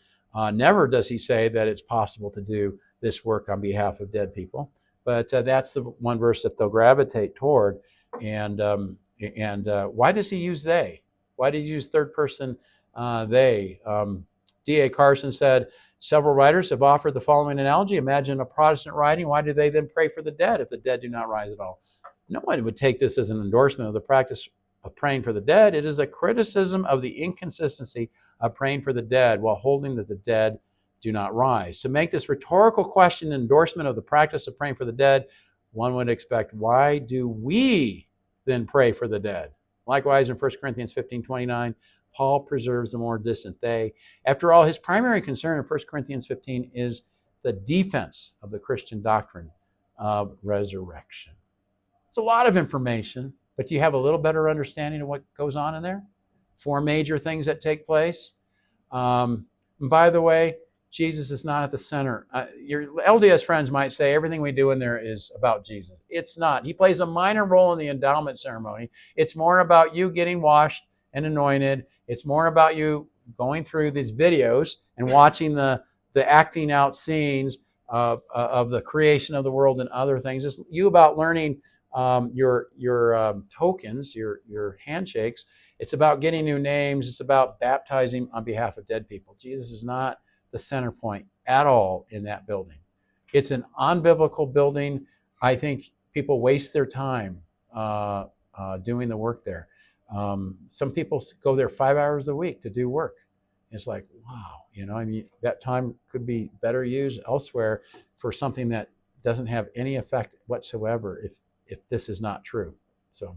Never does he say that it's possible to do this work on behalf of dead people. But that's the one verse that they'll gravitate toward. And why does he use they? Why did he use third person they? D.A. Carson said, several writers have offered the following analogy. Imagine a Protestant writing. Why do they then pray for the dead if the dead do not rise at all? No one would take this as an endorsement of the practice of praying for the dead. It is a criticism of the inconsistency of praying for the dead while holding that the dead do not rise. To make this rhetorical question an endorsement of the practice of praying for the dead, one would expect, why do we then pray for the dead? Likewise, in 1 Corinthians 15:29, Paul preserves the more distant they. After all, his primary concern in 1 Corinthians 15 is the defense of the Christian doctrine of resurrection. It's a lot of information, but do you have a little better understanding of what goes on in there? 4 major things that take place. And by the way, Jesus is not at the center. Your LDS friends might say everything we do in there is about Jesus. It's not. He plays a minor role in the endowment ceremony. It's more about you getting washed and anointed. It's more about you going through these videos and watching the acting out scenes of the creation of the world and other things. It's you about learning your tokens, your handshakes. It's about getting new names. It's about baptizing on behalf of dead people. Jesus is not the center point at all in that building. It's an unbiblical building. I think people waste their time doing the work there. Some people go there 5 hours a week to do work. It's like, wow, I mean, that time could be better used elsewhere for something that doesn't have any effect whatsoever if this is not true. So